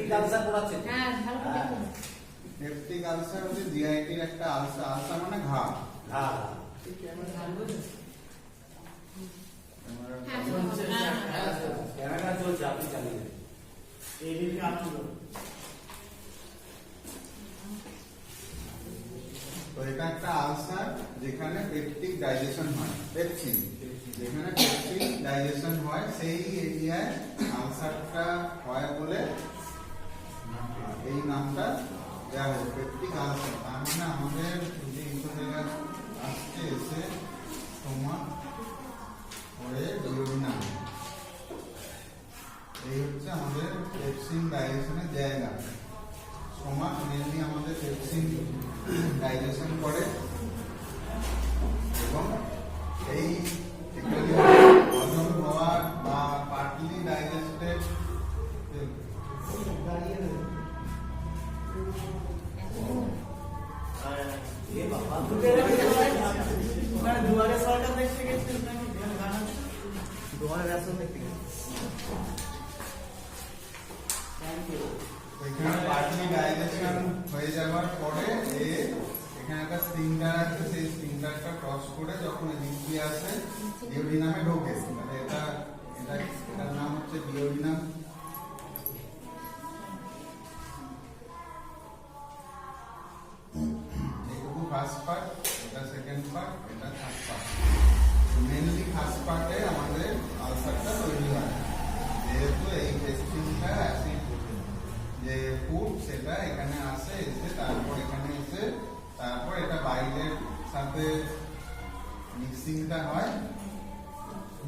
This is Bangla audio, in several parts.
পেপটিক আলসার পড়াচ্ছে। হ্যাঁ ভালো করে দেখুন। পেপটিক আলসার হচ্ছে জিআইটির একটা আলসার, আলসার মানে ঘা। ঘা। ক্যামেরা চলছে, আপনি চালিয়ে দেন। এইদিকে আসুন। তো এটা একটা আলসার যেখানে পেপটিক ডাইজেশন হয়, পেপসিন যেখানে পেপটিক ডাইজেশন হয় সেই এরিয়ায় আলসারটা হয় বলে এই নামটা দেওয়া হয় পেপটিক আলসার। তার মানে আমাদের যদি ইন্টারভেলাস আসছে এসে স্টোমাক পরে ডিওডিনাম, এই হচ্ছে আমাদের পেপসিন ডাইজেশনের জায়গা। স্টোমাক মেনলি আমাদের পেপসিন ডাইজেশন করে এবং এই হজম হওয়া বা পার্টলি ডাইজেস্টেড দুয়ারে সরকার দেখতে গেছে, দুয়ারে রেশন দেখতে গেছে। এখানে পার্টলি ডাইজেশন হয়ে যাওয়ার পরে এখানে একটা স্প্রিংটার আছে, সেই স্প্রিংটারটা ক্রস করে যখন এদিক দিয়ে আসে ডিওডিনামে ঢোকে। মানে এটার নাম হচ্ছে ডিওডিনাম। এইটুকু ফার্স্ট পার্ট, এটা সেকেন্ড পার্ট, এটা থার্ড পার্ট। মেনলি ফার্স্ট পার্টে আমাদের আলসারটা তৈরি হয়, যেহেতু এই পেপসিনটা অ্যাসিড যে ফুড সেটা এখানে আসে, এসে তারপর এখানে এসে তারপর এটা বাইলের সাথে মিক্সিংটা হয়,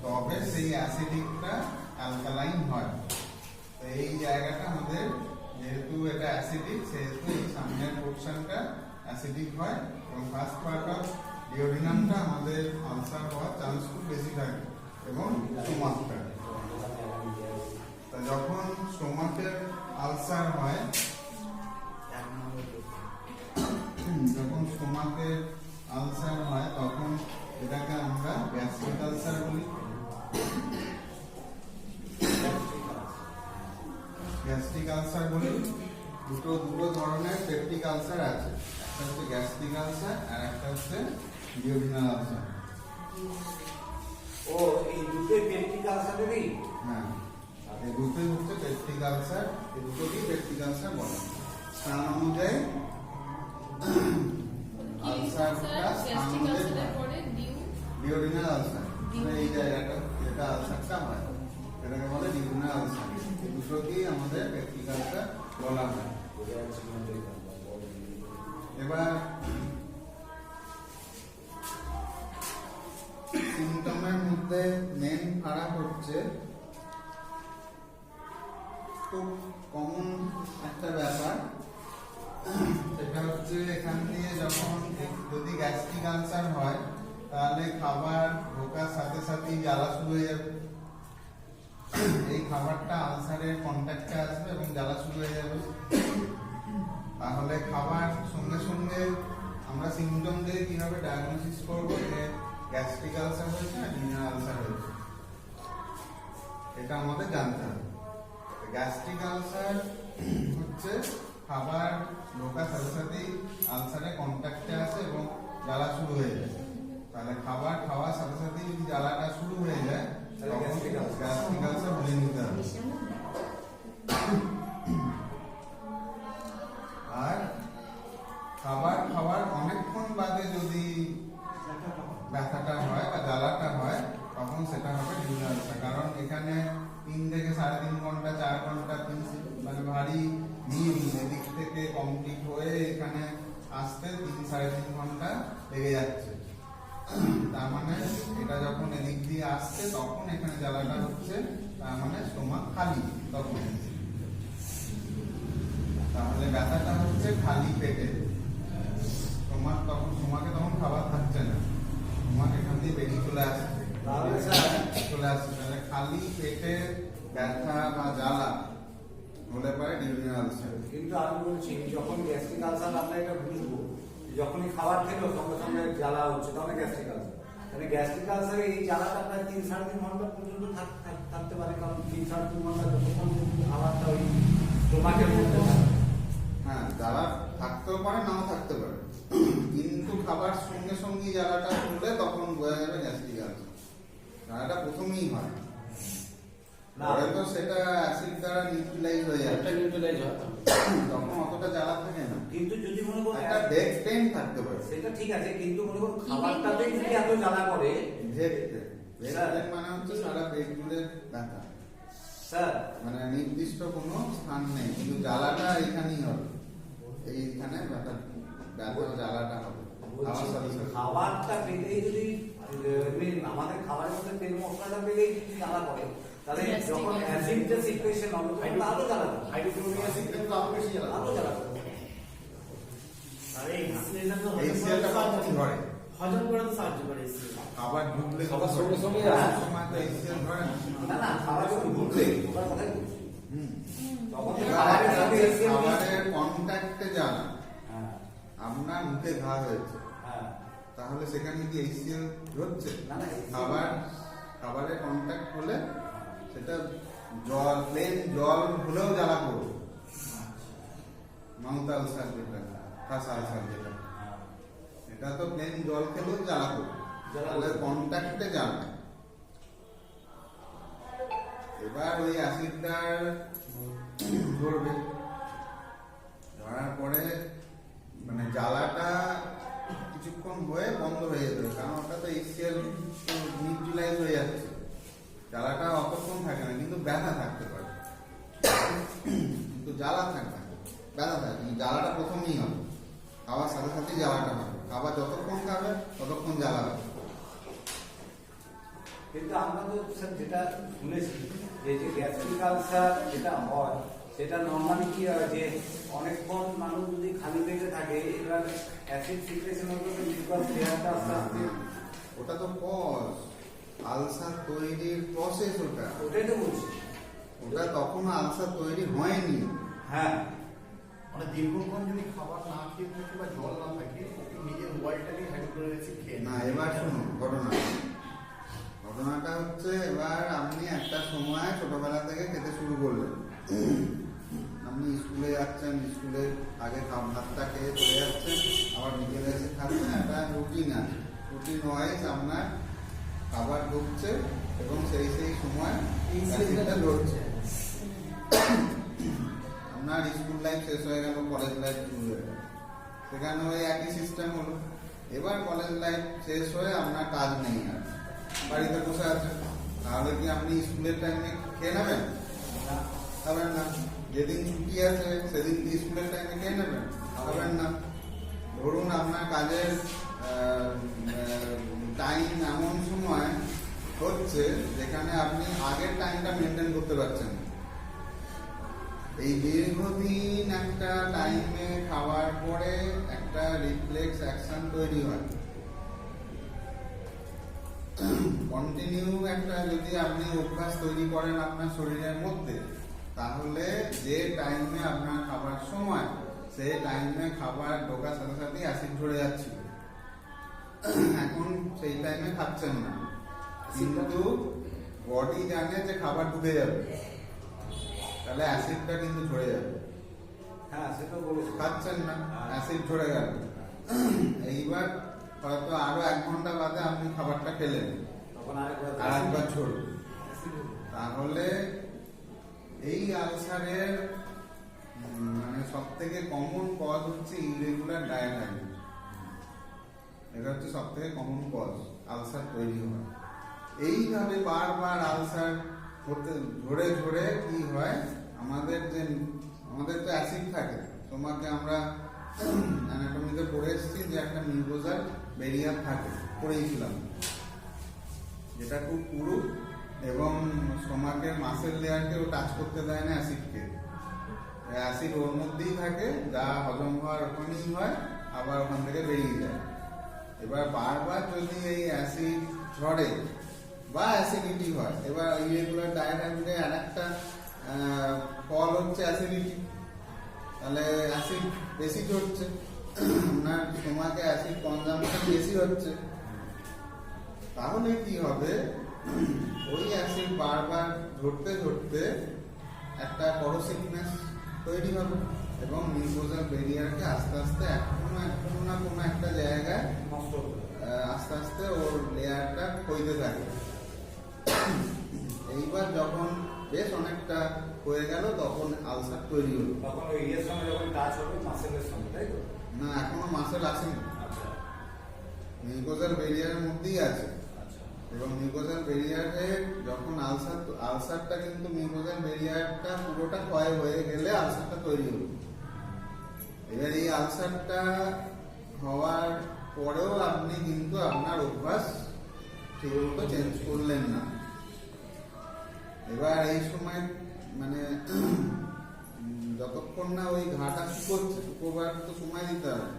তবে সেই অ্যাসিডিকটা অ্যালকালাইন হয়। তো এই জায়গাটা আমাদের যেহেতু এটা অ্যাসিডিক, সেহেতু এই সামনের পোর্শনটা অ্যাসিডিক হয় এবং ফার্স্ট পার্ট অফ ডিওডিনামটা আমাদের আলসার হওয়ার চান্স খুব বেশি থাকে এবং স্টোমাকটা। যখন স্টোমাকের আলসার হয়, যখন স্টোমাকের আলসার হয় তখন এটাকে আমরা গ্যাস্ট্রিক আলসার বলি। গ্যাস্ট্রিক আলসার বলি। দুটো ধরনের পেপটিক আলসার আছে, একটা হচ্ছে গ্যাস্ট্রিক আলসার আর একটা হচ্ছে ডিওডিনাল আলসার। ও এই দুটোই পেপটিক আলসারেরই? হ্যাঁ, এই দুটোই হচ্ছে পেপটিক আলসার। এই দুটোকেই পেপটিক আলসার বলে। স্থান অনুযায়ী আলসারটা স্থান অনুযায়ী ডিওডিনাল আলসার, এই জায়গাটা যেটা আলসারটা হয় এটাকে বলে ডিওডিনাল আলসার। এই দুটোকেই আমাদের পেপটিক আলসার বলা হয়। এবার সিমটমের মধ্যে মেন ফারাক হচ্ছে, খুব কমন একটা ব্যাপার, সেটা হচ্ছে এখান দিয়ে যখন যদি গ্যাস্ট্রিক আলসার হয় তাহলে খাবার ঢোকার সাথে সাথেই জ্বালা শুরু হয়ে যাবে। এই খাবারটা আলসারের কন্ট্যাক্টে আসবে এবং জ্বালা শুরু হয়ে যাবে। তাহলে খাবার সঙ্গে সঙ্গে আমরা সিমটম দিয়ে কিভাবে ডায়াগনোসিস করবো যে গ্যাস্ট্রিক আলসার হয়েছে না ডিনাল আলসার হয়েছে, এটা আমাদের জানতে হবে। গ্যাস্ট্রিক আলসার হচ্ছে খাবার ঢোকার সাথে সাথেই আলসারে কন্ট্যাক্টে আসে এবং জ্বালা শুরু হয়ে যায়। তাহলে খাবার খাওয়ার সাথে সাথেই যদি জ্বালাটা শুরু হয়ে যায় তখন গ্যাস্ট্রিক আলসার বলে নিতে হবে। আর খাবার খাওয়ার অনেকক্ষণ বাদে যদি ব্যথাটা হয় বা জ্বালাটা হয় তখন সেটা হবে ডিউরাল আলসার। কারণ এখানে 3 থেকে 3.5 ঘন্টা 4 ঘন্টা মানে ভারী মিল এদিক থেকে কমপ্লিট হয়ে এখানে আসতে 3-3.5 ঘন্টা লেগে যাচ্ছে। তার মানে এটা যখন এদিক দিয়ে আসছে তখন এখানে জ্বালাটা হচ্ছে, তার মানে স্টোমাক খালি তখন। তাহলে ব্যথাটা হচ্ছে খালি পেটে, স্টোমাকে তখন খাবার থাকছে না, স্টোমাক এখান দিয়ে বেরিয়ে চলে আসছে। তাহলে খালি পেটে ব্যথা বা জ্বালা হলে পারে ডিউরিনাল আলসার। কিন্তু আমি বলছি যখন গ্যাস্ট্রিক আলসার আমরা এটা বুঝবো, যখনই খাবার খেলো সঙ্গে সঙ্গে জ্বালা হচ্ছে তখন গ্যাস্ট্রিক আলসার। তাহলে গ্যাস্ট্রিক আলসারে এই জ্বালাটা প্রায় 3-3.5 ঘন্টা পর্যন্ত থাকতে পারে, কারণ 3-3.5 ঘন্টা যতক্ষণ খাবারটা ওই স্টোমাকের মধ্যে থাকে। হ্যাঁ, জ্বালা থাকতেও পারে, নাও থাকতে পারে, কিন্তু খাবার সঙ্গে সঙ্গে জ্বালাটা করলে তখন বোঝা যাবে গ্যাস্ট্রিক আলসার। জ্বালাটা প্রথমেই হয়, না। পরে তো সেটা অ্যাসিড দ্বারা নিউট্রিলাইজ হয়ে যায়, একটা নিউট্রালাইজ হয়। তখন অতটা জ্বালা থাকে না। কিন্তু যদি মনে করো একটা ডেক পেন থাকতে পারে, সেটা ঠিক আছে, কিন্তু মনে করো খাবারটাতে যদি এত জ্বালা করে, ডেক পেন মানে হচ্ছে সারা পেট জুড়ে ব্যথা, স্যার মানে নির্দিষ্ট কোনো স্থান নেই, কিন্তু জ্বালাটা এখানেই হবে, এইখানে ব্যথা জ্বালাটা হবে। বলছি, খাওয়ার সাথে সাথে খাবারটা পেলেই যদি আমাদের খাবারের মধ্যে তেল মশলাটা পেলেই যদি জ্বালা করে, তাহলে Gastric যখন ulcer। অ্যাসিডটা সিক্রেশন হবে তখন আরো জ্বালা করে। হাইড্রোক্লোরিক অ্যাসিড কিন্তু আরো বেশি জ্বালা আরো জ্বালা করে। আর এই HCl টা তো এই সেলটা কখন ধরে? হজম করে তো সাহায্য করে HCl। খাবার ঢুকলে খাবার সঙ্গে সঙ্গে সময় তো HCl ধরে না। না না, খাবার যখন ঢুকবে ওটার কথাই বলছি। হুম। তখন তো এবার খাবারের একটা সাথে হচ্ছে HCl খাবারের কন্ট্যাক্টে জ্বালা, হ্যাঁ আপনার মুখে ঘা হয়েছে, হ্যাঁ। তাহলে সেখানে কি HCl ধরছে? না না, HCl খাবারের কন্ট্যাক্ট হলে সেটা জল, প্লেন জল হলেও জ্বালা করবে। মাউথ আলসার যেটা, ফাঁস আলসার যেটা, এটা তো প্লেন জল খেলেও জ্বালা করবে, তাহলে কন্ট্যাক্টে জ্বালা। এবার ওই অ্যাসিডটার ধরবে, ধরার পরে মানে জ্বালাটা কিছুক্ষণ হয়ে বন্ধ হয়ে যেতে, কারণ ওটা তো HCl নিউট্রিলাইজ হয়ে যাচ্ছে, জ্বালাটা অতক্ষণ থাকে না, কিন্তু ব্যথা থাকতে পারে, কিন্তু জ্বালা থাকবে না, ব্যথা থাকে, কিন্তু জ্বালাটা প্রথমেই হবে, খাওয়ার সাথে সাথে জ্বালাটা হবে, খাবার যতক্ষণ খাবে ততক্ষণ জ্বালা হবে। কিন্তু আমরা তো স্যার যেটা শুনেছি যে গ্যাস্ট্রিক আলসার যেটা হয় সেটা নর্মালি কি হয় যে অনেকক্ষণ মানুষ যদি খালি পেটে থাকে, এবার অ্যাসিড সিক্রেশন হতে লিভার ফেয়ারটা আস্তে আস্তে, ওটা তো কজ, আলসার তৈরির প্রসেস ওটা, ওটাই তো বলছি। ওটা তখনও আলসার তৈরি হয়নি। হ্যাঁ, মানে দীর্ঘক্ষণ যদি খাবার না খেয়ে থাকে বা জল না থাকে, ওকে নিজের ওয়ালটাকে হাইড্রোক্লোরিক অ্যাসিড খেয়ে না, এবার শুনুন ঘটনাটা হচ্ছে, এবার আপনি একটা সময় ছোটবেলা থেকে খেতে শুরু করলেন, আপনি স্কুলে যাচ্ছেন, স্কুলে আগে ভাতটা খেয়ে চলে যাচ্ছেন, আবার বিকেলে এসে খাচ্ছেন, একটা রুটিন আছে, রুটিন ওয়াইজ আপনার খাবার ঢুকছে এবং সেই সময় অ্যাসিডটা ধরছে। আপনার স্কুল লাইফ শেষ হয়ে গেল, কলেজ লাইফ শুরু হয়ে গেল, সেখানে ওই একই সিস্টেম হলো। এবার কলেজ লাইফ শেষ হয়ে আপনার কাজ নেই, আর বাড়িতে বসে আছেন, তাহলে কি আপনি স্কুলের টাইমে খেয়ে নেবেন? খাবেন না। যেদিন ছুটি আছে সেদিন কি স্কুলের টাইমে খেয়ে নেবেন? খাবেন না। ধরুন আপনার কাজের টাইম এমন সময় হচ্ছে যেখানে আপনি আগের টাইমটা মেনটেন করতে পারছেন না। এই দীর্ঘদিন একটা টাইমে খাওয়ার পরে একটা রিফ্লেক্স অ্যাকশন তৈরি হয়, কন্টিনিউ একটা যদি আপনি অভ্যাস তৈরি করেন আপনার শরীরের মধ্যে, তাহলে যে টাইমে আপনার খাবার সময় সেই টাইমে খাবার ঢোকার সাথে সাথে অ্যাসিড ধরে যাচ্ছিল, এখন সেই টাইমে খাচ্ছেন না, কিন্তু বডি জানে যে খাবার ঢুকে যাবে, তাহলে অ্যাসিডটা কিন্তু ঝরে যাবে। হ্যাঁ সেটা বলেছি। খাচ্ছেন না, অ্যাসিড ঝরে গেল। এইবার হয়তো আরো 1 ঘন্টা বাদে আপনি খাবারটা খেলেন, তখন আরেকবার ঝরবে, তাহলে এই আলসারের মানে সব থেকে কমন কজ হচ্ছে ইরেগুলার ডায়েট হ্যাবিট। এটা হচ্ছে সব থেকে কমন কজ আলসার তৈরি হয়। এইভাবে বারবার আলসার হতে ঝরে ঝরে কি হয়, আমাদের তো অ্যাসিড থাকে, তোমাকে আমরা অ্যানাটমিতে পড়ে এসেছি যে একটা মিউকোজাল ব্যারিয়ার থাকে, পড়েইছিলাম, যেটা খুব পুরু এবং স্টোমাকের মাসেল লেয়ারকেও টাচ করতে দেয় না অ্যাসিডকে। অ্যাসিড ওর মধ্যেই থাকে, যা হজম হওয়ার ওখানেই হয়, আবার ওখান থেকে বেরিয়ে যায়। এবার বারবার যদি এই অ্যাসিড ঝরে বা অ্যাসিডিটি হয়, এবার ইরেগুলার ডায়েট হ্যাবিটে আর একটা ফল হচ্ছে অ্যাসিডিটি, তাহলে অ্যাসিড বেশি ঝরছে, আপনার স্টোমাকে অ্যাসিড কনজাম্পশন বেশি হচ্ছে, তাহলে কি হবে, ওই অ্যাসিড বারবার ঝরতে ঝরতে একটা করোসিভনেস তৈরি হবে এবং মিউকোজাল ব্যারিয়ারকে আস্তে আস্তে কোনো না কোনো একটা জায়গায় নষ্ট হতে পারে। আস্তে আস্তে ওর লেয়ারটা ক্ষইতে থাকে। এইবার যখন বেশ অনেকটা হয়ে গেল তখন আলসার তৈরি হলো। তখন ওই ইয়ের সঙ্গে যখন টাচ হবে মাসেলের সঙ্গে, তাই তো? না, এখনো মাসেল আসেনি, আচ্ছা মিউকোজাল ব্যারিয়ারের মধ্যেই আছে। আচ্ছা এবং মিউকোজাল ব্যারিয়ারে যখন আলসারটা কিন্তু মিউকোজাল ব্যারিয়ারটা পুরোটা ক্ষয় হয়ে গেলে আলসারটা তৈরি হলো। এবার এই আলসারটা হওয়ার পরেও আপনি কিন্তু আপনার অভ্যাস ঠিকমতো চেঞ্জ করলেন না। এবার এই সময় মানে যতক্ষণ না ওই ঘাটা শুকোচ্ছে, শুকোবার তো সময় দিতে হবে।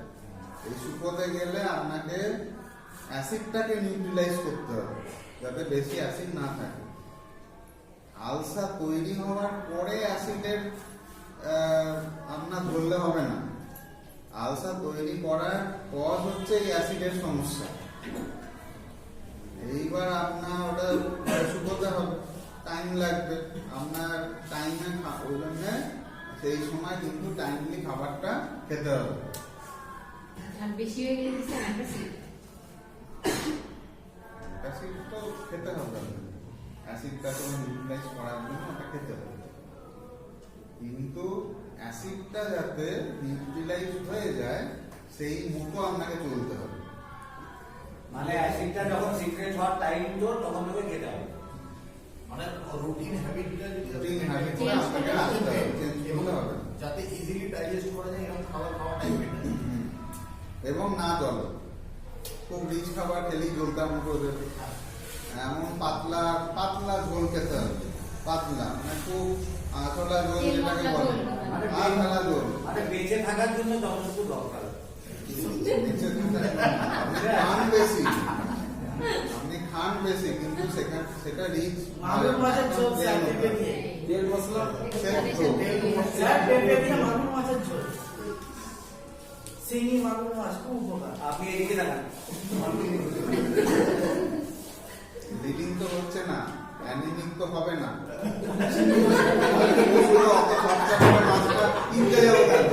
এই শুকোতে গেলে আপনাকে অ্যাসিডটাকে নিউট্রিলাইজ করতে হবে যাতে বেশি অ্যাসিড না থাকে। আলসার তৈরি হওয়ার পরে অ্যাসিডের আপনার ধরলে হবে না। আলসার তৈরি করার পর হচ্ছে এই অ্যাসিডের সমস্যা। এইবার আপনার ওটা শুকোতে হবে, টাইম লাগবে আপনার। টাইমে ওই জন্য সেই সময় কিন্তু টাইমলি খাবারটা খেতে হবে। আর বেশি হয়ে গেলে স্যার অ্যান্টাসিড অ্যাসিড তো খেতে হবে, অ্যাসিডটা তো নিউট্রিলাইজ করার জন্য ওটা খেতে হবে, কিন্তু অ্যাসিডটা যাতে নিউট্রিলাইজ হয়ে যায় সেই মতো আপনাকে চলতে হবে। মানে অ্যাসিডটা যখন সিক্রেট হওয়ার টাইম তো তখন তোকে খেতে হবে। মানে রুটিন হ্যাবিটটা রুটিন হ্যাবিট Change আপনাকে করতে আসতে হবে। হবে, চেঞ্জ করতে হবে। যাতে ইজিলি ডাইজেস্ট করা যায় এরকম খাবার খাওয়াটাই বেটার। এবং না জল, খুব রিচ খাবার খেলেই জলটা মুখে দেবে। এমন পাতলা পাতলা ঝোল খেতে হবে, পাতলা মানে খুব আঁচলা ঝোল তেল যেটাকে মশলা বলে, ঝোল। মানে আঁচলা ঝোল। মানে বেঁচে থাকার জন্য যতটুকু দরকার। নিচে দিতে হবে। আপনি খান বেশি, আপনি খান বেশি কিন্তু সেটা রিচ মাগুর মাছের ঝোল স্যার পেঁপে দিয়ে। তেল মশলা স্যার পেঁপে দিয়ে মাগুর মাছের ঝোল। শিঙি মাগুর মাছ খুব উপকার। আপনি এদিকে দেখান। লিডিং তো হচ্ছে না, অ্যানিমিক তো হবে না। অত খরচা করে মাছটা কিনতে যাবো কেন?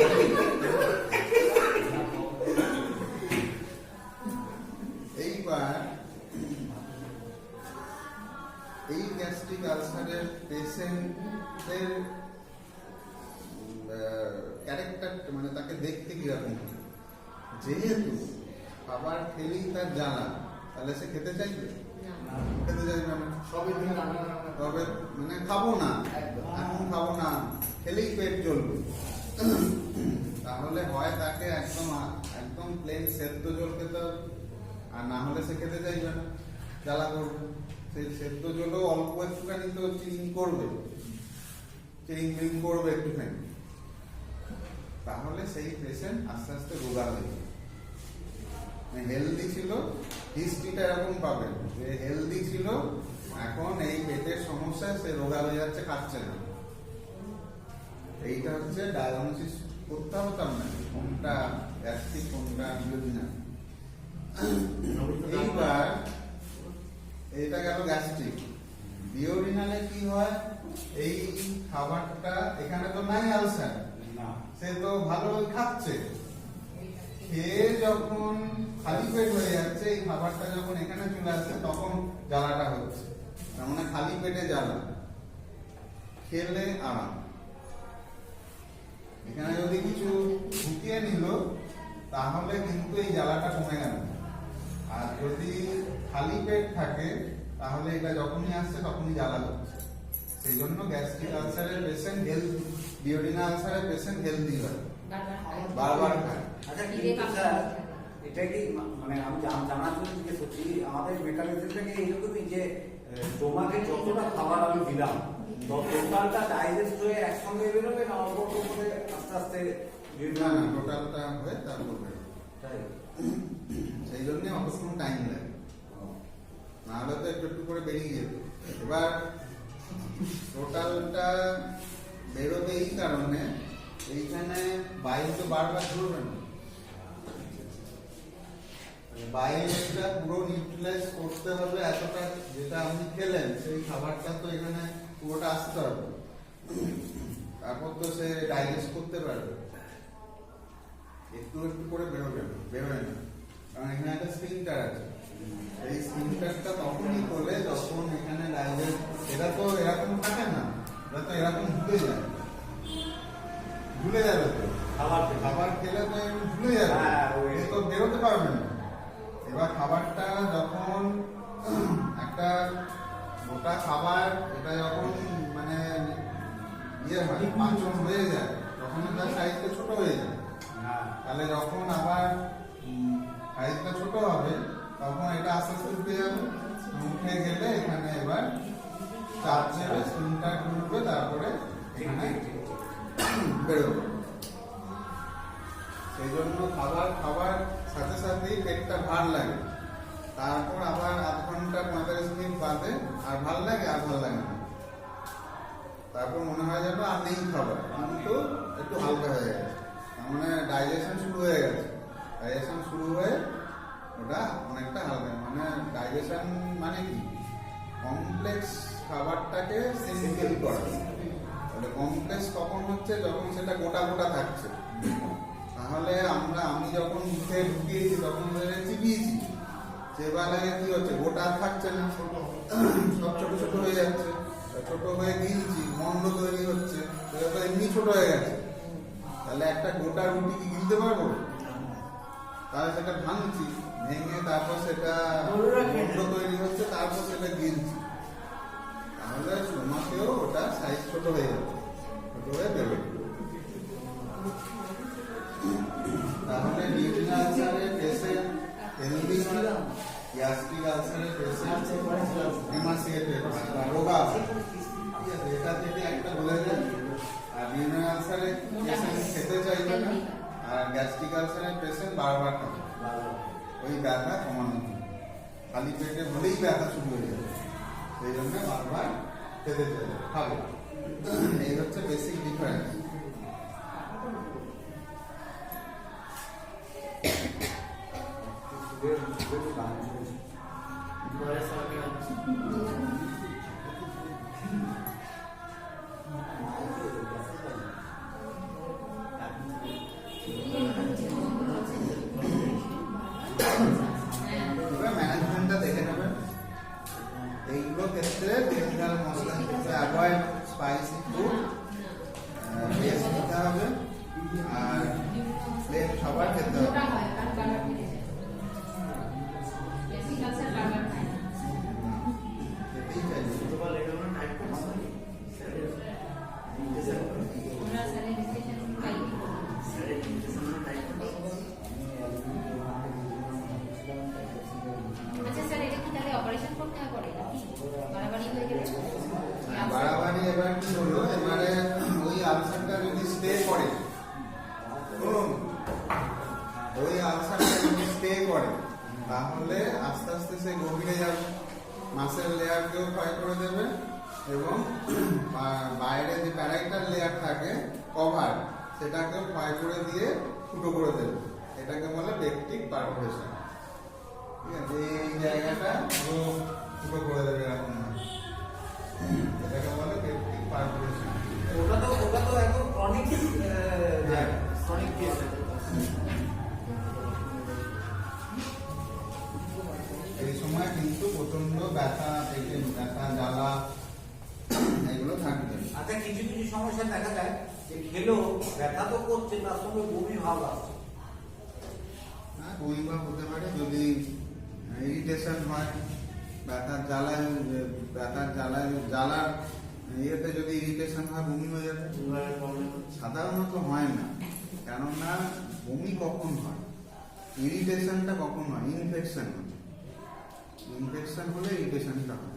এইবার এই গ্যাস্ট্রিক আলসারের পেশেন্টের ক্যারেক্টার মানে তাকে দেখতে কিরকম হবে? যেহেতু খাবার খেলেই তার জ্বালা, তাহলে সে খেতে চাইবে? খেতে চাইবে না। সবই দিন রান্না রান্না তবে মানে খাবো না, এখন খাবো না, খেলেই পেট জ্বলবে। তাহলে হয় তাকে একদম একদম প্লেন সেদ্ধ জল খেতে হবে, আর না হলে সে খেতে চাইবে না, জ্বালা করবে। সেই সেদ্ধ জলও অল্প একটুখানি তো চিরিং করবে, চিরিং করবে একটুখানি। তাহলে সেই পেশেন্ট আস্তে আস্তে রোগা হয়ে যাবে। হেলদি ছিল, হিস্ট্রিটা এরকম পাবেন যে হেলদি ছিল, এখন এই পেটের সমস্যায় সে রোগা হয়ে যাচ্ছে, খাচ্ছে না। এইটা হচ্ছে ডায়াগনোসিস করতে হবে তো আপনাকে, কোনটা গ্যাস্ট্রিক কোনটা ডিওডিনাল। এইবার এটা গেল গ্যাস্ট্রিক। ডিওডিনালে কি হয়? এই খাবারটা এখানে তো নাই আলসার, না সে তো ভালো খাচ্ছে, খেয়ে যখন খালি পেট হয়ে যাচ্ছে, এই খাবারটা যখন এখানে চলে আসছে তখন জ্বালাটা হচ্ছে। তার মানে খালি পেটে জ্বালা, খেলে আরাম। এখানে যদি কিছু ঢুকিয়ে নিল তাহলে কিন্তু এই জ্বালাটা কমে গেল। আর যদি খালি পেট থাকে তাহলে এটা যখনই আসছে তখনই জ্বালা হচ্ছে। সেই জন্য গ্যাস্ট্রিক আলসারের পেশেন্ট হেলদি, ডিওডিনাল আলসারের পেশেন্ট হেলদি হয়, বারবার খায়। আচ্ছা কিন্তু স্যার এটা কি মানে আমি জানার জন্য জিজ্ঞেস করছি, আমাদের মেকানিজমটা কি এইরকমই যে তোমাকে যতটা খাবার আমি দিলাম টোটালটা ডাইজেস্ট হয়ে একসঙ্গে বেরোবে, না অল্প অল্প করে আস্তে আস্তে না না, টোটালটা হয়ে তারপর বেরোবে। তাই? সেই জন্য অতক্ষণ টাইম লাগে, নাহলে তো একটু একটু করে বেরিয়ে যেত। এবার টোটালটা বেরোবে এই কারণে, এইখানে বাইরে তো বারবার ধরবে না, বাইরেটা পুরো নিউট্রিলাইজ করতে হবে। এতটা যেটা আপনি খেলেন সেই খাবারটা তো এখানে পুরোটা আসতে হবে। তারপর তো সে ডাইজেস্ট করতে পারবে, একটু একটু করে বেরোবে না, কারণ এখানে একটা স্ফিংটার আছে। এই স্ফিংটারটা তখনই খোলে যখন এখানে ডাইজেস্ট, এটা তো এরকম থাকে না, এটা তো এরকম ঝুলে যাবে তো, খাবার খেলে তো এরকম ঝুলে যাবে, হ্যাঁ, এ তো বেরোতে পারবে না। এবার খাবারটা যখন একটা গোটা খাবার, এটা যখন মানে ইয়ে হয়, পাচন হয়ে যায়, তখন তার সাইজটা ছোট হয়ে যায়। তাহলে যখন আবার সাইজটা ছোট হবে, তখন এটা আস্তে আস্তে উঠে যাবে, উঠে গেলে এখানে এবার চাপ দেবে, স্প্রিংটা ঘুরবে, তারপরে এখানে বেরোবে। সেই জন্য খাবার সাথে সাথেই পেটটা ভার লাগে, তারপর আবার আধ ঘন্টা 45 মিনিট বাদে আর ভাল লাগে, আর ভাল লাগে না, তারপর মনে হয় যেন আর নেই খাবার, কিন্তু একটু হালকা হয়ে গেছে, তার মানে ডাইজেশন শুরু হয়ে গেছে। ডাইজেশন শুরু হয়ে ওটা অনেকটা হালকা, মানে ডাইজেশন মানে কি, কমপ্লেক্স খাবারটাকে সিম্পল করা। তাহলে কমপ্লেক্স কখন হচ্ছে, যখন সেটা গোটা গোটা থাকছে। তাহলে আমি যখন মুখে ঢুকিয়েছি তখন চিবিয়েছি, সেবেলায় কি হচ্ছে, গোটা থাকছে না, সব ছোট ছোট হয়ে যাচ্ছে, ছোট হয়ে গিলছি, মন্ড তৈরি হচ্ছে, সেটা তো এমনি ছোট হয়ে গেছে। তাহলে একটা গোটা রুটি কি গিলতে পারবো? তাহলে সেটা ভাঙছি, ভেঙে তারপর সেটা মন্ড তৈরি হচ্ছে, তারপর সেটা গিলছি, তাহলে তোমাকেও ওটা সাইজ ছোট হয়ে যাবে, ছোট হয়ে বেরোবে। তাহলে ডিউরিন আলসারের পেশেন্ট হেলদি হয়, গ্যাস্ট্রিক আলসারের পেশেন্ট এমাসিয়েটেড বা রোগা, ঠিক আছে, এটা থেকে একটা বলে যায়। আর ডিউরিন আলসারের পেশেন্ট খেতে চাইবে না, আর গ্যাস্ট্রিক আলসারের পেশেন্ট বারবার খাবে, ওই ব্যথা কমানোর জন্য। খালি পেটে হলেই ব্যথা শুরু হয়ে যাবে, সেই জন্য বারবার খেতে চাইবে, খাবে। এই হচ্ছে বেসিক ডিফারেন্স। ম্যানেজমেন্টটা দেখে নেবেন। এইগুলো ক্ষেত্রে তেল মশলা ক্ষেত্রে অ্যাভয়েড স্পাইসি ফুড, বেশ খেতে হবে, আর প্লেন খাবার খেতে হবে। বাড়াবাড়ি এবার কি হলো, এবারে ওই আলসারটা যদি স্টে করে, ওই আলসারটা যদি স্টে করে, তাহলে আস্তে আস্তে সে গভীরে যাবে, মাসের লেয়ারকেও ক্ষয় করে দেবে, এবং বাইরে যে প্যারাইটাল লেয়ার থাকে কভার, সেটাকেও ক্ষয় করে দিয়ে ফুটো করে দেবে। এটাকে বলে পেপটিক পারফোরেশন। ঠিক আছে, এই জায়গাটা পুরো ফুটো করে দেবে এরকম, এটাকে বলে পেপটিক পারফোরেশন। ওটা তো একদম ক্রনিক কেস। এই সময় কিন্তু প্রচন্ড ব্যথা, পেটে ব্যথা, জ্বালা এগুলো থাকবে। আচ্ছা, কিছু কিছু সমস্যা দেখা যায় যে খেলেও ব্যথা তো করছে, তার সঙ্গে বমি ভাব আসছে। বমি ভাব হতে পারে যদি ইরিটেশন হয়, জ্বালার ইয়েতে যদি ইরিটেশন হয়, বমি হয়ে যাবে। সাধারণত হয় না, কেননা বমি কখন হয়, ইরিটেশনটা কখন হয়, ইনফেকশন হয়। ইনফেকশন হলে ইরিটেশনটা হয়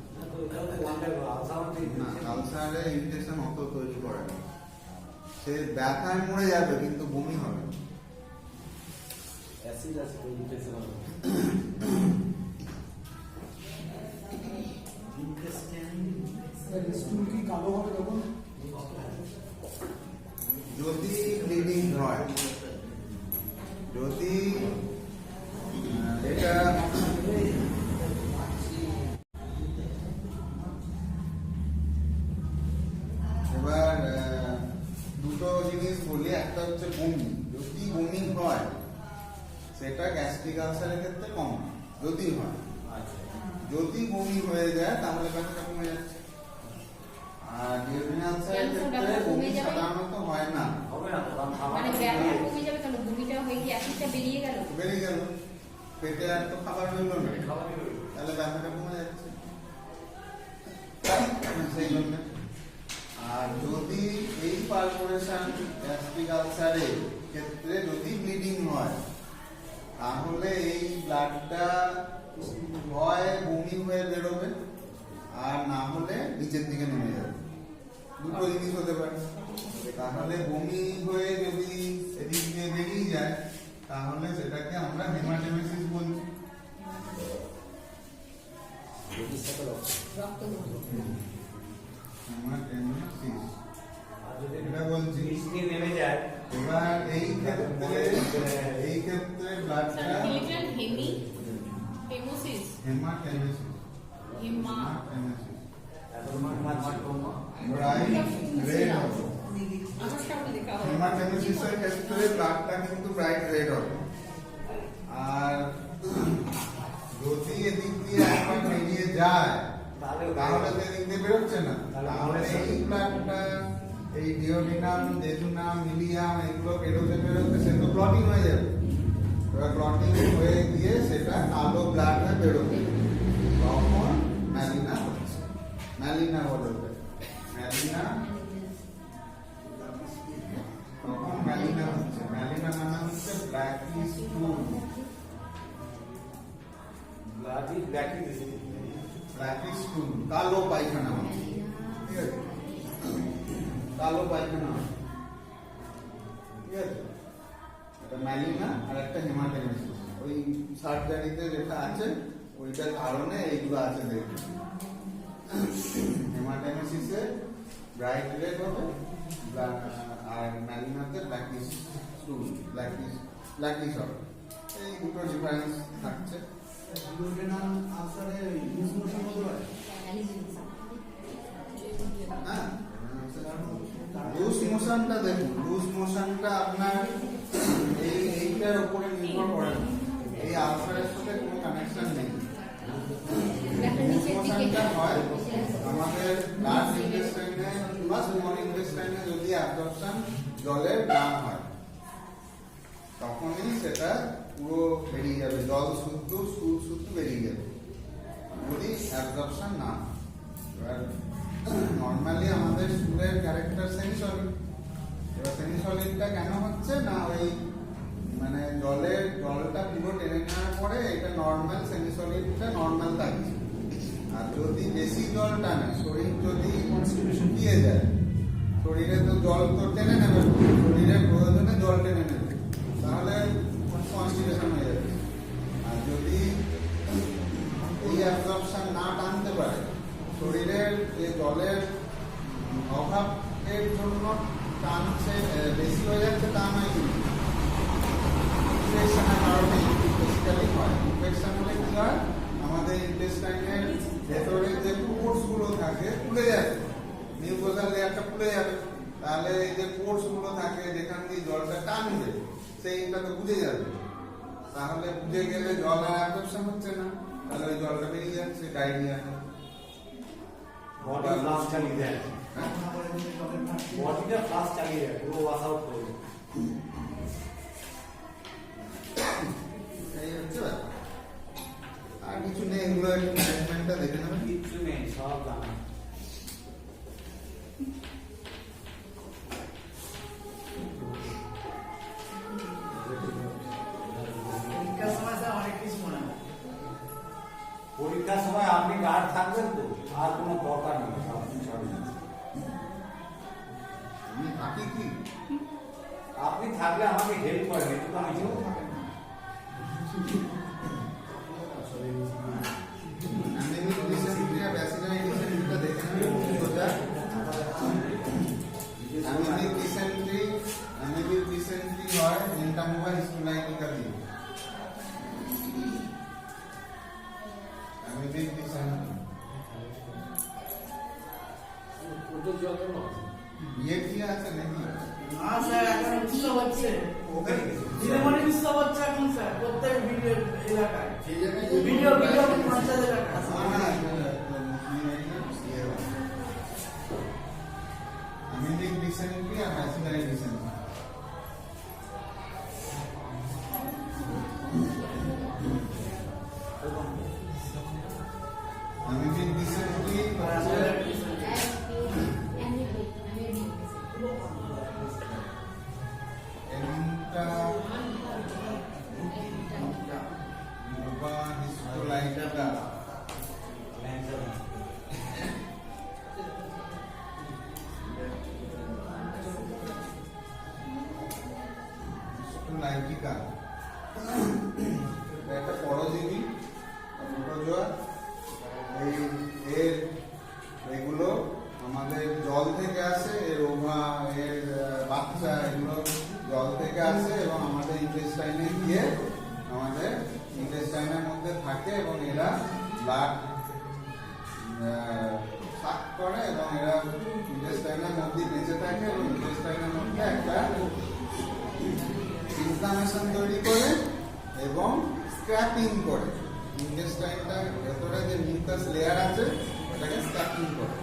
না, আলসারে ইরিটেশন অত তৈরি করে না, সে ব্যথায় মরে যাবে কিন্তু বমি হবে। অ্যাসিড আছে তো ইনফেকশন হবে। যদি ব্লিডিং হয়, যদি এটা এবার সেটা গ্যাস্ট্রিক আলসারের ক্ষেত্রে কম, যদি হয়। আচ্ছা। যদি বমি হয়ে যায় তাহলে ব্যথাটা কমে যাচ্ছে। আর ডিউডিনাল আলসারের ক্ষেত্রে বমি সাধারণত হয় না, হবে না তো, কারণ খাবার মানে ব্যথা কমে যাবে কেন? বমিটা হয়ে কি অ্যাসিডটা বেরিয়ে গেল? বেরিয়ে গেল, পেটে আর তো খাবার রইল না, খাবারই রইল। তাহলে ব্যথাটা কমে যাচ্ছে সেই জন্য। আর যদি এই পারফোরেশন গ্যাস্ট্রিক আলসারের ক্ষেত্রে যদি ব্লিডিং হয়, তাহলে এই ব্লাডটা হয় বমি হয়ে বেরোবে, আর না হলে নিচের দিকে নেমে যাবে। দুটো জিনিস হতে পারে। তাহলে বমি হয়ে যদি এদিক দিয়ে বেরিয়ে যায়, তাহলে সেটাকে আমরা হেমাটেমেসিস বলছি। রক্ত হেমাটেমেসিস আর যদি এটা বলছি। বৃষ্টি নেমে যায়, এবার এই ক্ষেত্রে ব্লাডটা লিটাল হেমি হেমোসিস হেমাটেমেসিস হেমা এত মাছ কমা ব্রাইট রেড হবে। আমার সামনে দেখা হয় হেমাটেমেসিসের ক্ষেত্রে ব্লাডটা কিন্তু ব্রাইট রেড হবে। আর যদি এদিক দিয়ে একবার বেরিয়ে যায়, তাহলে তাহলে তো এদিক দিয়ে বেরোচ্ছে না, তাহলে এই ব্লাডটা এই ডিওডিনাম, জেজুনাম, মিলিয়াম এগুলো বেরোতে বেরোতে সে তো ক্লটিং হয়ে যাবে। এবার ক্লটিং হয়ে গিয়ে সেটা কালো ব্লাড হয়ে বেরোবে, তখন ম্যালিনা হচ্ছে। ম্যালিনা বলবে, ম্যালিনা, তখন ম্যালিনা হচ্ছে। ম্যালিনা মানে হচ্ছে ব্ল্যাকি স্টুল। ব্ল্যাকি দিছি। ব্ল্যাকি স্টুল, কালো পায়খানা হচ্ছে। ঠিক আছে, কালো পায়খানা হচ্ছে। ঠিক আছে, এটা ম্যালিনা আর একটা হেমাটেমেসিস। ওই সার্জারিতে যেটা আছে ওইটার কারণে এইগুলো আছে দেখুন। হেমাটেমেসিসে ব্রাইট রেড হবে, আর ম্যালিনাতে ব্ল্যাকিশ স্টুল, ব্ল্যাকিশ হবে। এই দুটো ডিফারেন্স থাকছে। ডিওড্রেনাল আলসারে লুজ মোশন হতে পারে। হ্যাঁ, লুজ মোশনটা দেখুন, লুজ মোশনটা আপনার এইটার উপরে নির্ভর করে না। এই আলসারের সাথে কোনো কানেকশন নেই। লুজ মোশনটা হয় আমাদের লার্জ ইন্টেস্টাইনে বা স্মল ইন্টেস্টাইনে যদি অ্যাবজর্পশন জলের না হয়, তখনই সেটা পুরো বেরিয়ে যাবে, জল শুদ্ধ স্টুল শুদ্ধ বেরিয়ে যাবে, যদি অ্যাবজর্পশন না হয়। এবার নর্মালি আমাদের স্টুলের ক্যারেক্টার সেমি সলিড। এবার সেমি সলিডটা কেন হচ্ছে না, ওই মানে জলটা পুরো টেনে নেওয়ার পরে এটা নর্মাল সেমি সলিডটা নর্মাল থাকছে। আর যদি বেশি জল টানে, শরীর যদি শুকিয়ে যায়, শরীরে তো জল তো টেনে নেবে, শরীরের প্রয়োজনে জল টেনে নেবে, তাহলে কনস্টিপেশন হয়ে যাবে। আর যদি এই অ্যাবজর্পশন না টানতে পারে, শরীরের যে জলের অভাবের জন্য টানছে, বেশি হয়ে যাচ্ছে তা নয়, কিন্তু ইনফেকশনের কারণে বেসিক্যালি হয়। ইনফেকশন হলে কি হয়, আমাদের ইন্টেস্টাইনের ভেতরে যে পোর্স গুলো থাকে খুলে যাবে, মিউকোসাল লেয়ারটা খুলে যাবে। তাহলে এই যে পোর্স গুলো থাকে যেখান দিয়ে জলটা টানবে, সেইটা তো বুঝে যাবে। তাহলে বুঝে গেলে জল আর অ্যাবজর্পশন হচ্ছে না, তাহলে ওই জলটা বেরিয়ে যাচ্ছে, ডায়রিয়া। বডি ফ্লাশ চালিয়ে দেয়, হ্যাঁ, বডিটা ফ্লাশ চালিয়ে দেয়, পুরো ওয়াশ আউট করে দেয়। এই হচ্ছে ব্যাপার। আর কিছু নেই, এগুলো একটু ম্যানেজমেন্টটা দেখে নেবেন। কিচ্ছু নেই, সব জানা। পরীক্ষার সময় স্যার অনেক কিছু মনে হয়। পরীক্ষার সময় আপনি গার্ড থাকবেন তো, আর কোনো দরকার নেই, সব কিছু হবে। আমি থাকি কি, আপনি থাকলে আমাকে হেল্প করেন, একটু আমি যেও থাকেন না। অ্যানিমিক ডিসেন্ট্রি আর ব্যাসিলারি ডিসেন্ট্রিটা দেখে নেবেন কি বোঝায়। অ্যানিমিক ডিসেন্ট্রি হয় এন্টামোবা হিস্টোলাইটিকা দিয়ে। অ্যানিমিক ডিসেন্ট্রি বিয়ে কি আছে নাকি? না স্যার এখন বুঝতে পারছে ওকে দিদিমণি উৎসব হচ্ছে এখন স্যার প্রত্যেক ভিডিও এলাকায় সেই জায়গায় ভিডিও পঞ্চায়েত এলাকায় Amending recently and nationally recently. Amending recently লাইটিকা একটা পরজীবী প্রোটোজোয়া এর এগুলো আমাদের জল থেকে আসে, এর ওভা এর বাচ্চা এগুলো জল থেকে আসে এবং আমাদের ইন্টেস্টাইনে গিয়ে আমাদের ইন্টেস্টাইনের মধ্যে থাকে এবং এরা ব্লাড সাক করে এবং এরা ইন্টেস্টাইনের মধ্যে বেঁচে থাকে এবং ইন্টেস্টাইনের মধ্যে একটা ইনফ্লামেশন তৈরি করে এবং স্ক্র্যাপিং করে। ইন্টেস্টাইনটার ভেতরে যে মিউকাস লেয়ার আছে ওটাকে স্ক্র্যাপিং করে,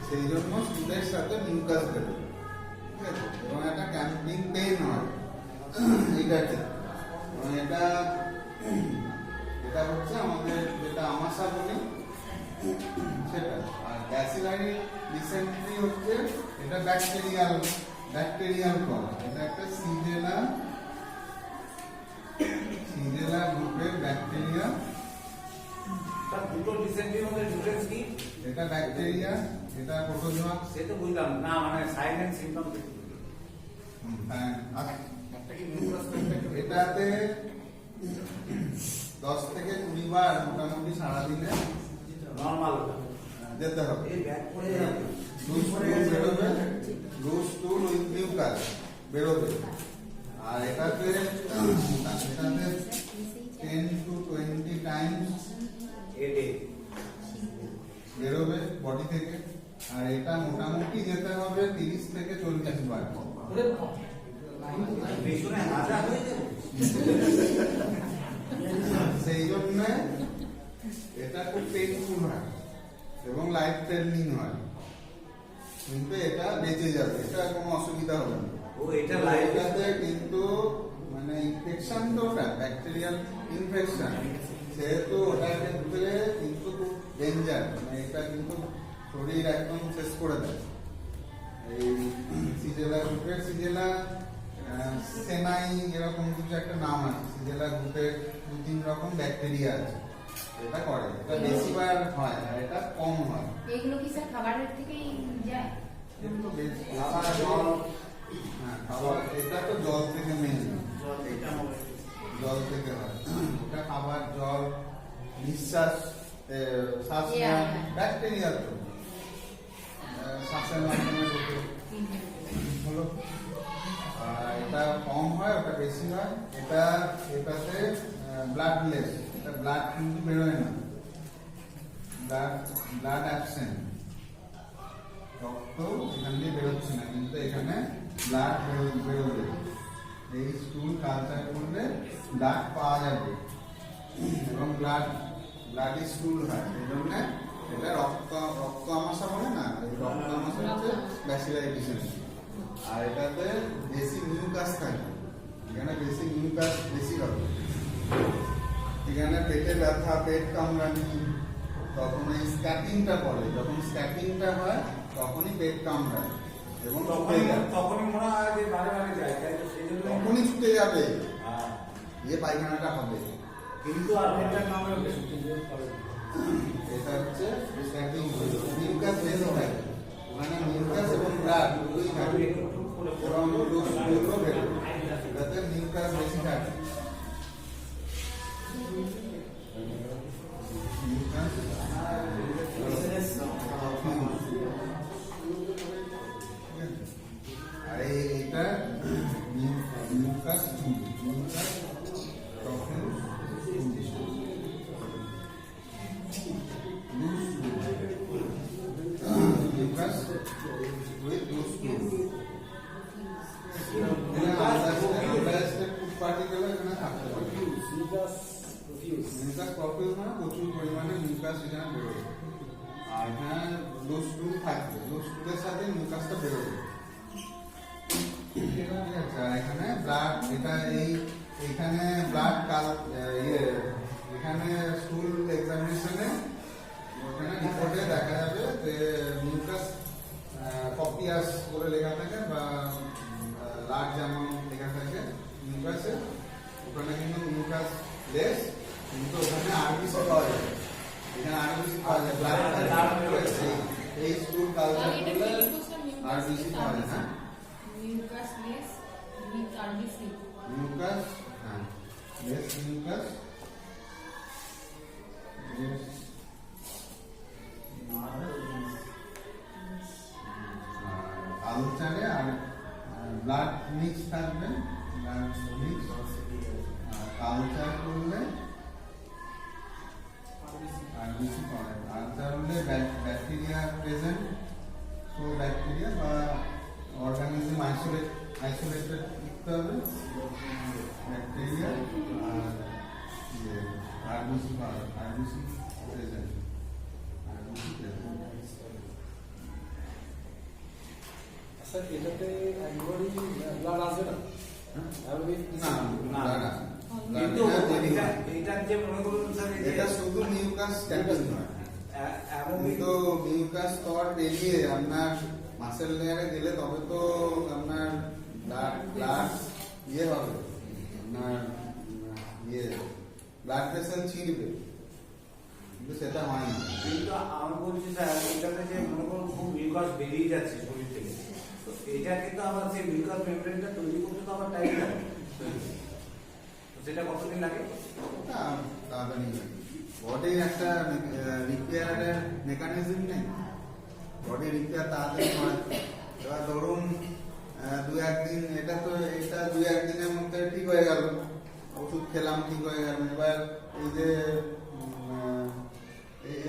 সেই জন্য ফুডের সাথে মিউকাস বেরোয়, ঠিক আছে? এবং একটা ক্যাম্পিং পেইন হয় এইটাতে। এবং এটা হচ্ছে আমাদের যেটা আমাশা বলি সেটা। আর ব্যাসিলারি রিসেন্টলি হচ্ছে এটা ব্যাকটেরিয়াল কলা। এটা একটা সিজেলা গ্রুপের ব্যাকটেরিয়া। স্যার দুটো ডিসেন্ট্রির মধ্যে ডিফারেন্স কি? এটা ব্যাকটেরিয়া, এটা প্রোটোজোয়া। সে তো বুঝলাম না, মানে সাইন এন্ড সিম্পটম এটাতে 10 থেকে 20 বার মোটামুটি সারাদিনে নর্মাল যেতে হবে। এই ব্যাক করে যাবে। বেরোবে, লুজ টুল উইথ মিউকাস বেরোবে। আর এটাতে 10 to 20 টাইমস এ ডে বেরোবে বডি থেকে। আর এটা মোটামুটি যেতে হবে 30 থেকে 40 বার। পেছনে হাজা হয়ে যাবে। সেই জন্য এটা খুব পেইনফুল হয় এবং লাইফ থ্রেটনিং হয়, কিন্তু এটা বেঁচে যাবে, এটা কোনো অসুবিধা হবে না। ও এটা লাইফ এটাতে কিন্তু মানে ইনফেকশন তো ওটা ব্যাকটেরিয়াল ইনফেকশন, সেহেতু ওটার ক্ষেত্রে কিন্তু খুব ডেঞ্জার, মানে এটা কিন্তু শরীর একদম শেষ করে দেয়। এই সিজেলা গ্রুপের সেনাই এরকম কিছু একটা নাম আছে। সিজেলা গ্রুপের 2-3 রকম ব্যাকটেরিয়া আছে এটা করে। এটা বেশিবার হয় আর এটা কম হয়। এগুলো কি স্যার খাবারের থেকেই যায়? কিন্তু বেশি খাবার জল হ্যাঁ, খাবার এটা তো জল থেকে মেন, জল থেকে হয়। এটা খাবার, জল, নিঃশ্বাস, শ্বাস নেওয়া, ব্যাকটেরিয়া তো শ্বাসের মাধ্যমে ঢোকে। হলো। আর এটা কম হয়, ওটা বেশি হয়। এটাতে ব্লাডলেস, এটা ব্লাড কিন্তু বেরোয় না, ব্লাড অ্যাবসেন্ট, রক্ত এখান দিয়ে বেরোচ্ছে না, কিন্তু এখানে ব্লাড বেরোবে। এই স্টুল কালচার করলে ব্লাড পাওয়া যাবে এবং ব্লাডি স্টুল হয়। এই জন্য এটা রক্ত আমাশা বলে না, এই রক্ত আমাশা হচ্ছে ব্যাসিলারি ডিসেন্ট্রি। আর এটাতে বেশি মিউকাস থাকে, এখানে বেশি মিউকাস বেশি হবে। এখানে পেটে ব্যথা, পেট কামড়ানি, তখন এই স্ক্যাপিংটা পড়ে। যখন স্ক্যাপিংটা হয় তখনই পেট কামড়ায় এবং তখনই মনে হয় যে বারে বারে যায়, তাই তো? সেই জন্য তখনই ছুটে যাবে, পায়খানাটা হবে। কিন্তু আর এটা কামড়াবে এটা হচ্ছে স্ক্যাপিং, মিউকাস বেশি থাকে ওখানে, মিউকাস এবং ব্লাড দুটোই থাকে এবং ডোজগুলো বেরোয়, এটাতে মিউকাস বেশি থাকে। আর এইটা মিউকাস তখন মিউকাস উইথ লুজ টুল। থাকতে পারে। মিউকাস প্রফিউজ মানে প্রচুর পরিমাণে মিউকাস এখানে বেরোবে। আর এখানে লুজ টুল থাকবে, লুজ টুলের সাথে মিউকাসটা বেরোবে। ঠিক আছে, আর এখানে ব্লাড, এটা এইখানে ব্লাড এখানে স্কুল এক্সামিনেশনে ওখানে রিপোর্টে দেখা যাবে যে মিউকাস কপিয়াস করে লেখা থাকে বা লার্জ যেমন লেখা থাকে মিউকাসে, ওখানে কিন্তু মিউকাস লেস, কিন্তু ওখানে আরবিসি পাওয়া যাবে। এখানে আরবিসি পাওয়া যায়, ব্লাড এই স্কুল কালচার করলে আরবিসি পাওয়া যায়। হ্যাঁ, mucus less with RBC. Mucus, হ্যাঁ, লেস মিউকাস, কালচারে আর ব্লাড মিক্স থাকবে, ব্লাড মিক্স। কালচার করলে আরবিসি পাওয়া যাবে। কালচার হলে ব্যাকটেরিয়া প্রেজেন্ট, সো ব্যাকটেরিয়া বা অর্গানিজম আইসোলেটেড করতে হবে ব্যাকটেরিয়া, আর আরবিসি পাওয়া যাবে, RBC present, RBC present. Sir এটাতে একবারই ব্লাড আসবে না? না, না। ব্লাড আছে। কিন্তু এইটার যে মনে করুন স্যার, এই যে এটা শুধু মিউকাস ক্যাপিং নয়, এবং কিন্তু মিউকাস স্তর এড়িয়ে আপনার মাসেল লেয়ারে গেলে তবে তো আপনার ব্লাড ইয়ে হবে, আপনার ব্লাড ভেসেল ছিঁড়বে, কিন্তু সেটা হয় না। কিন্তু আমি বলছি স্যার, এটাতে যে মনে করুন খুব মিউকাস বেরিয়ে যাচ্ছে শরীর থেকে, তো এটা কিন্তু আবার সেই মিউকাস মেমব্রেনটা তৈরি করতে তো আবার টাইম লাগে, তো সেটা কতদিন লাগে? ওটা তাড়াতাড়ি বডির একটা রিপেয়ারের মেকানিজম নেই, বডি রিপেয়ার তাড়াতাড়ি হয়। এবার ধরুন দু একদিন, এটা দু একদিনের মধ্যে ঠিক হয়ে গেল, ওষুধ খেলাম ঠিক হয়ে গেল। এবার এই যে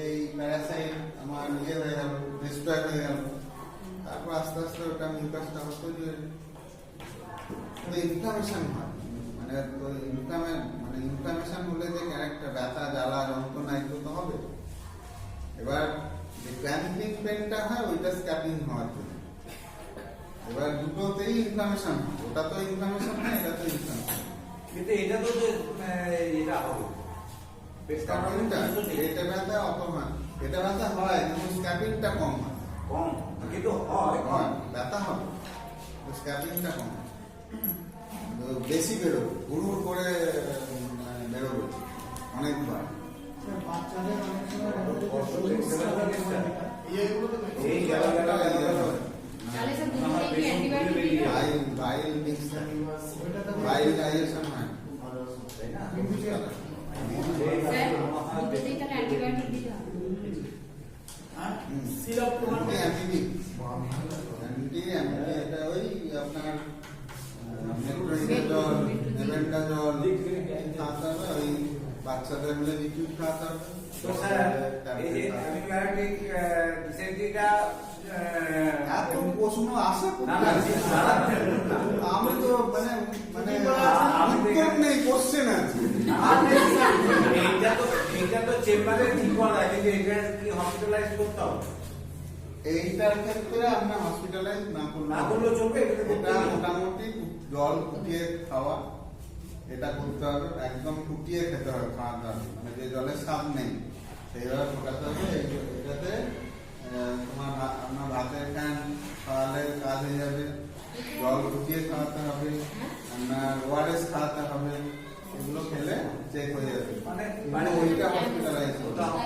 এই প্যারাসাইট আমার ইয়ে হয়ে গেল, ডিস্ট্রয় হয়ে গেল, তারপর আস্তে আস্তে ওটা মিউকাসটা হচ্ছে ইনফ্লামেশন হয়। মানে ইনফ্লামেশন হলে যে ক্যারেক্টার ব্যথা জ্বালা যন্ত্রণা এগুলো তো হবে। এবার যে ক্র্যাম্পিং পেনটা হয় ওইটা স্ক্যাপিং হওয়ার জন্য। এবার দুটোতেই ইনফ্লামেশন হয়, ওটা তো ইনফ্লামেশন হয়, এটা তো ইনফ্লামেশন। কিন্তু এটা তো যে এটা হবে স্ক্যাপিংটা এটা ব্যথা অত হয়, এটা ব্যথা হয় কিন্তু স্ক্যাপিংটা কম হয়। কম, কিন্তু হয় হয়, ব্যথা হবে, স্ক্যাপিংটা কম হয়। তো বেশি বেরোবে, হুড় করে বেরোবে অনেকবার। বাচ্চাদের অনেক সময় এই গেলা তাহলে স্যার দুটোতেই কি অ্যান্টিবায়োটিক দিবেন? বাইল মিক্সচার, বাইল ডাইজেশন হয়, তাই না? স্যার দুটোতেই তাহলে অ্যান্টিবায়োটিক দিতে হবে। সিরাপ অ্যান্টি এটা ওই আপনার মেট্রোনিডাজল, নেভেন্ডাজল খাওয়াতে হবে, ওই বাচ্চাদের হলে লিকুইড খাওয়াতে হবে। তো স্যার এই যে অ্যান্টিবায়োটিক রিসেন্টলিটা এত প্রশ্ন আসে না না আমি তো উত্তর নেই, কোশ্চেন আছে। এইটা তো চেম্বারে ঠিক করা, কিন্তু এটা কি হসপিটালাইজ করতে হবে? এইটার ক্ষেত্রে আপনার হসপিটালাইজ না করলেও চলবে। এটা মোটামুটি জল ফুটিয়ে খাওয়া, এটা করতে হবে, একদম ফুটিয়ে খেতে হবে, খাওয়াতে হবে, মানে যে জলের স্বাদ নেই সেইভাবে ফোটাতে হবে। এটাতে আপনার ভাতের ক্যান খাওয়ালে কাজ হয়ে যাবে, জল ফুটিয়ে খাওয়াতে হবে, আপনার ওআরএস খাওয়াতে হবে, এগুলো খেলে চেক হয়ে যাবে। মানে ওইটা হসপিটালাইজ করতে হবে।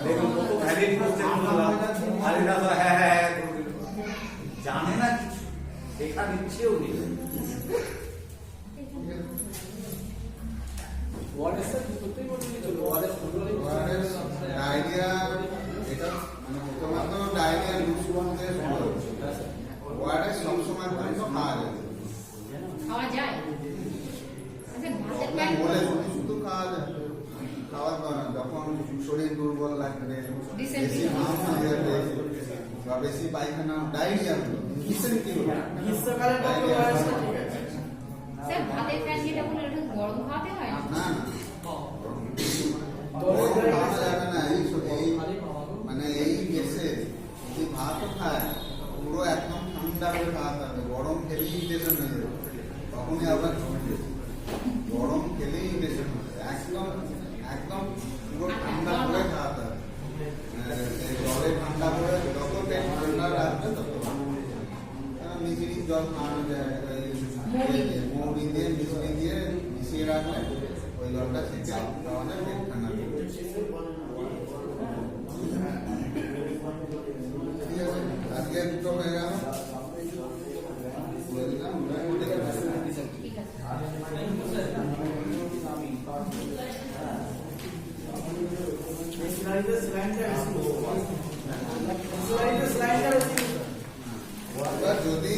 দেখুন কত ভ্যালিড কোশ্চেন করলাম, আলিদা তো হ্যাঁ হ্যাঁ হ্যাঁ করে দিল। জানে না কিছু, শেখার ইচ্ছেও নেই। ওয়ারেস স্যার দুটোতেই মোটামুটি চলবে, ওয়ারেস ফুটবলই ওআরএস ডায়রিয়া, এটা মানে প্রথমত ডায়রিয়া লুজ বন্ধে শুরু হচ্ছে। ওআরএস সবসময় খাওয়া যাবে, খাওয়া যায়? আচ্ছা ভাতের আপনার প্যান বলে শুধু খাওয়া যায়, খাওয়া দাওয়া না, যখন শরীর দুর্বল লাগবে, বেশি ঘাম হয়ে যাবে বা বেশি পায়খানা, ডায়রিয়া হলো, ডিসেন্ট্রি হলো, গ্রীষ্মকালে ডায়রিয়া ঠিক হলো। আছে। স্যার ভাতের ফ্যান যেটা বলে ওটা গরম খাওয়াতে হয় না? না না জলের গরম গাড়ি খাওয়ানো যাবে না, এই খালি খাওয়াবো। মানে এই কেসে যদি ভাতও খায় পুরো একদম ঠান্ডা করে খাওয়াতে হবে, গরম খেলেই ইনফেকশন হয়ে যাবে, তখনই আবার জন্ডিস। গরম খেলেই ইনফেকশন হবে, একদম একদম পুরো ঠান্ডা করে খাওয়াতে হবে। জলে ঠান্ডা করে যত পেট ঠান্ডা রাখবে তত ভালো। মিশিয়ে জল খাওয়ানো যায়, মৌরি দিয়ে মিশিয়ে দিয়ে মিশিয়ে রাখলে ওই জলটা সেটা খাওয়ালে পেট ঠান্ডা করবে। ঠিক আছে, আজকে দুটো হয়ে গেল, বলে দিলাম মোটামুটি ঠিক আছে। স্লাইডার স্লাইডার স্লাইডার স্লাইডার এবার যদি